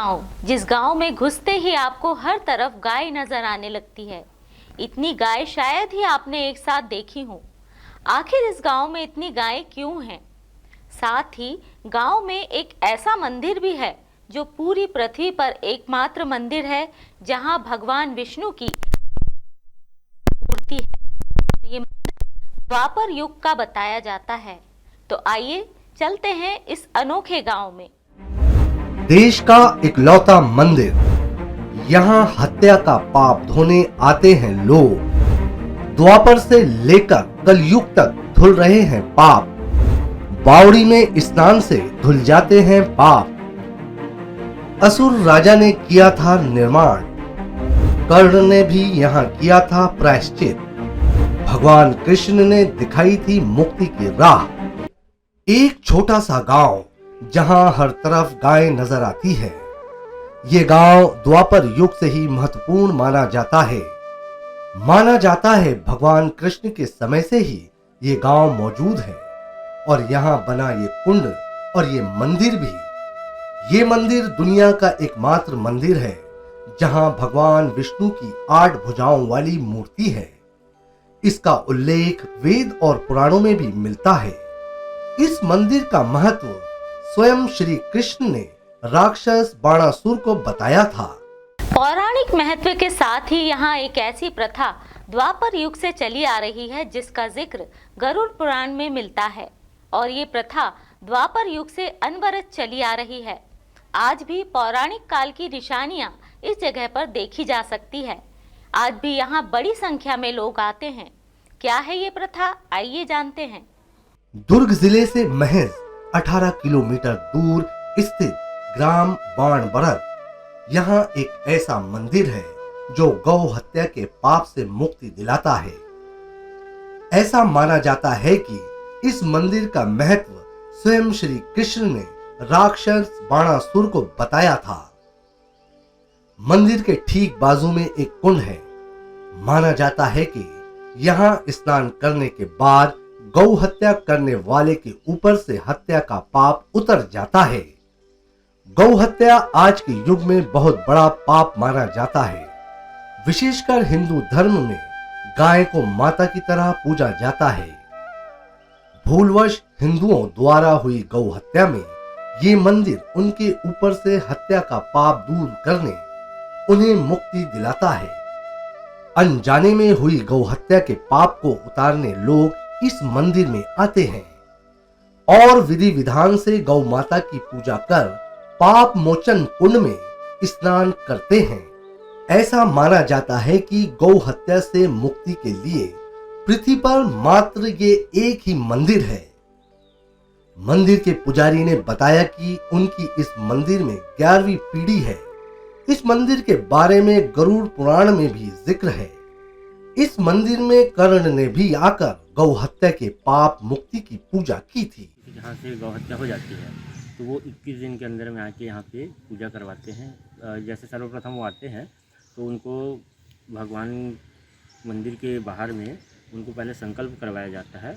गांव, जिस गांव में घुसते ही आपको हर तरफ गाय नजर आने लगती है। इतनी गाय शायद ही आपने एक साथ देखी हो। आखिर इस गांव में इतनी गायें क्यों हैं? साथ ही गांव में एक ऐसा मंदिर भी है जो पूरी पृथ्वी पर एकमात्र मंदिर है जहां भगवान विष्णु की मूर्ति है। ये मंदिर द्वापर युग का बताया जाता है। तो आइए चलते हैं इस अनोखे गांव में। देश का इकलौता मंदिर, यहाँ हत्या का पाप धोने आते हैं लोग। द्वापर से लेकर कलयुग तक धुल रहे हैं पाप। बावड़ी में स्नान से धुल जाते हैं पाप। असुर राजा ने किया था निर्माण, कर्ण ने भी यहाँ किया था प्रायश्चित। भगवान कृष्ण ने दिखाई थी मुक्ति की राह। एक छोटा सा गांव जहां हर तरफ गाय नजर आती है। ये गांव द्वापर युग से ही महत्वपूर्ण माना जाता है। माना जाता है भगवान कृष्ण के समय से ही ये गांव मौजूद है और यहाँ बना ये कुंड और ये मंदिर भी। ये मंदिर दुनिया का एकमात्र मंदिर है जहां भगवान विष्णु की 8 भुजाओं वाली मूर्ति है। इसका उल्लेख वेद और पुराणों में भी मिलता है। इस मंदिर का महत्व स्वयं श्री कृष्ण ने राक्षस बाणासुर को बताया था। पौराणिक महत्व के साथ ही यहाँ एक ऐसी प्रथा द्वापर युग से चली आ रही है जिसका जिक्र गरुड़ पुराण में मिलता है और ये प्रथा द्वापर युग से अनवरत चली आ रही है। आज भी पौराणिक काल की निशानियां इस जगह पर देखी जा सकती है। आज भी यहाँ बड़ी संख्या में लोग आते हैं। क्या है ये प्रथा, आइए जानते हैं। दुर्ग जिले से महज 18 किलोमीटर दूर स्थित ग्राम बाणबरत, यहाँ एक ऐसा मंदिर है जो गौ हत्या के पाप से मुक्ति दिलाता है। ऐसा माना जाता है कि इस मंदिर का महत्व स्वयं श्री कृष्ण ने राक्षस बाणासुर को बताया था। मंदिर के ठीक बाजू में एक कुंड है। माना जाता है कि यहाँ स्नान करने के बाद गौ हत्या करने वाले के ऊपर से हत्या का पाप उतर जाता है। गौ हत्या आज के युग में बहुत बड़ा पाप माना जाता है। विशेषकर हिंदू धर्म में गाय को माता की तरह पूजा जाता है। भूलवश हिंदुओं द्वारा हुई गौ हत्या में ये मंदिर उनके ऊपर से हत्या का पाप दूर करने उन्हें मुक्ति दिलाता है। अनजाने में हुई गौ हत्या के पाप को उतारने लोग इस मंदिर में आते हैं और विधि विधान से गौ माता की पूजा कर पाप मोचन कुंड में स्नान करते हैं। ऐसा माना जाता है कि गौ हत्या से मुक्ति के लिए पृथ्वी पर मात्र ये एक ही मंदिर है। मंदिर के पुजारी ने बताया कि उनकी इस मंदिर में 11वीं पीढ़ी है। इस मंदिर के बारे में गरुड़ पुराण में भी जिक्र है। इस मंदिर में कर्ण ने भी आकर गौ हत्या के पाप मुक्ति की पूजा की थी। जहाँ से गौ हत्या हो जाती है तो वो 21 दिन के अंदर में आके यहाँ पे पूजा करवाते हैं। जैसे सर्वप्रथम वो आते हैं तो उनको भगवान मंदिर के बाहर में उनको पहले संकल्प करवाया जाता है।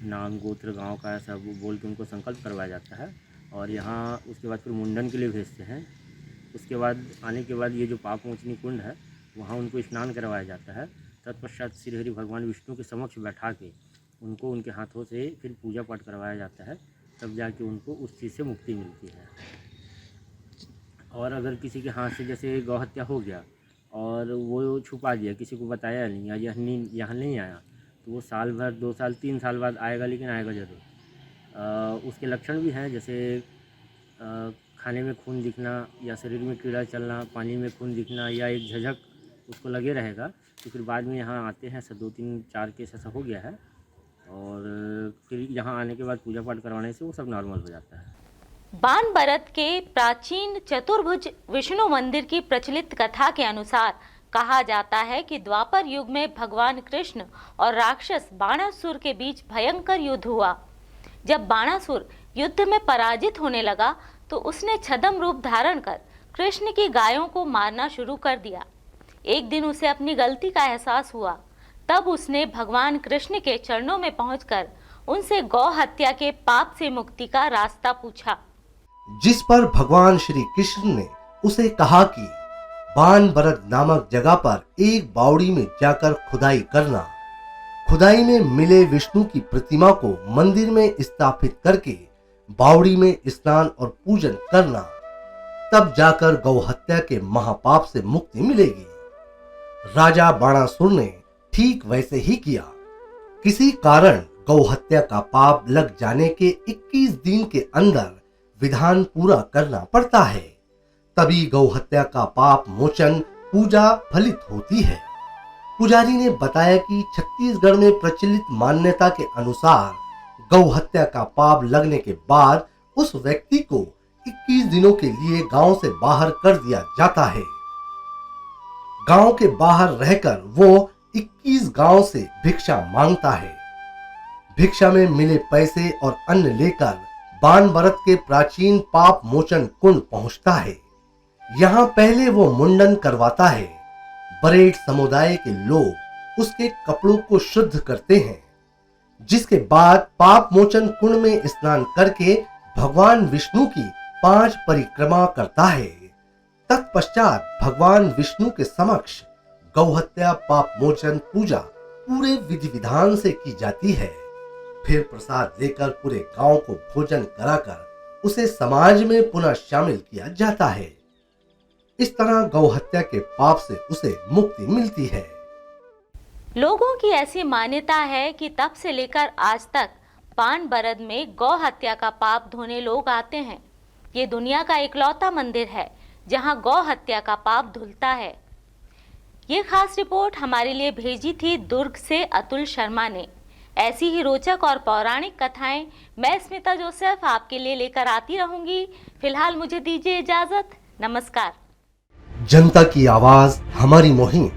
नाम गोत्र गांव का ऐसा बोल के उनको संकल्प करवाया जाता है और यहाँ उसके बाद फिर मुंडन के लिए भेजते हैं। उसके बाद आने के बाद ये जो पाप मोचनी कुंड है वहाँ उनको स्नान करवाया जाता है। तत्पश्चात श्री हरि भगवान विष्णु के समक्ष बैठा के उनको उनके हाथों से फिर पूजा पाठ करवाया जाता है। तब जाके उनको उस चीज़ से मुक्ति मिलती है। और अगर किसी के हाथ से जैसे गौ हत्या हो गया और वो छुपा दिया, किसी को बताया नहीं या यहाँ नहीं आया, तो वो साल भर 2 साल 3 साल बाद आएगा, लेकिन आएगा ज़रूर। उसके लक्षण भी हैं, जैसे खाने में खून दिखना या शरीर में कीड़ा चलना, पानी में खून दिखना या एक झझक उसको लगे रहेगा। तो फिर बाद में यहाँ आते हैं, 2-3-4 केस ऐसा हो गया है और फिर यहाँ आने के बाद पूजा पाठ करवाने से वो सब नॉर्मल हो जाता है। बाणबरत के प्राचीन चतुर्भुज विष्णु मंदिर की प्रचलित कथा के अनुसार कहा जाता है कि द्वापर युग में भगवान कृष्ण और राक्षस बाणासुर के बीच भयंकर युद्ध हुआ। जब बाणासुर युद्ध में पराजित होने लगा तो उसने छद्म रूप धारण कर कृष्ण की गायों को मारना शुरू कर दिया। एक दिन उसे अपनी गलती का एहसास हुआ। तब उसने भगवान कृष्ण के चरणों में पहुंचकर उनसे गौ हत्या के पाप से मुक्ति का रास्ता पूछा। जिस पर भगवान श्री कृष्ण ने उसे कहा कि बानबरद नामक जगह पर एक बावड़ी में जाकर खुदाई करना, खुदाई में मिले विष्णु की प्रतिमा को मंदिर में स्थापित करके बावड़ी में स्नान और पूजन करना, तब जाकर गौ हत्या के महापाप से मुक्ति मिलेगी। राजा बाणासुर ने ठीक वैसे ही किया। किसी कारण गौ हत्या का पाप लग जाने के 21 दिन के अंदर विधान पूरा करना पड़ता है, तभी गौ हत्या का पाप मोचन पूजा फलित होती है। पुजारी ने बताया कि छत्तीसगढ़ में प्रचलित मान्यता के अनुसार गौ हत्या का पाप लगने के बाद उस व्यक्ति को 21 दिनों के लिए गांव से बाहर कर दिया जाता है। गांव के बाहर रहकर वो 21 गांव से भिक्षा मांगता है। भिक्षा में मिले पैसे और अन्न लेकर बानबरद के प्राचीन पाप मोचन कुंड पहुंचता है। यहाँ पहले वो मुंडन करवाता है। बरेट समुदाय के लोग उसके कपड़ों को शुद्ध करते हैं, जिसके बाद पाप मोचन कुंड में स्नान करके भगवान विष्णु की 5 परिक्रमा करता है। तत्पश्चात भगवान विष्णु के समक्ष गौ हत्या पाप मोचन पूजा पूरे विधि विधान से की जाती है। फिर प्रसाद लेकर पूरे गांव को भोजन कराकर उसे समाज में पुनः शामिल किया जाता है। इस तरह गौ हत्या के पाप से उसे मुक्ति मिलती है। लोगों की ऐसी मान्यता है कि तब से लेकर आज तक बानबरद में गौ हत्या का पाप धोने लोग आते हैं। ये दुनिया का इकलौता मंदिर है जहां गौ हत्या का पाप धुलता है। ये खास रिपोर्ट हमारे लिए भेजी थी दुर्ग से अतुल शर्मा ने। ऐसी ही रोचक और पौराणिक कथाएं मैं स्मिता जोसेफ आपके लिए लेकर आती रहूंगी। फिलहाल मुझे दीजिए इजाजत। नमस्कार। जनता की आवाज हमारी मुहिम।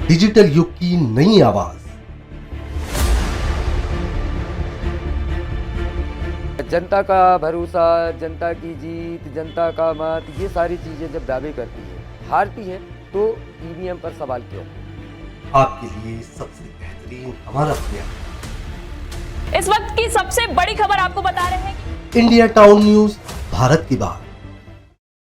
डिजिटल युग की नई आवाज। जनता का भरोसा, जनता की जीत, जनता का मत, ये सारी चीजें जब दावे करती है, हारती है, तो ईवीएम पर सवाल क्यों? आपके लिए सबसे बेहतरीन हमारा प्रयास। इस वक्त की सबसे बड़ी खबर आपको बता रहे हैं। इंडिया टाउन न्यूज, भारत की बात।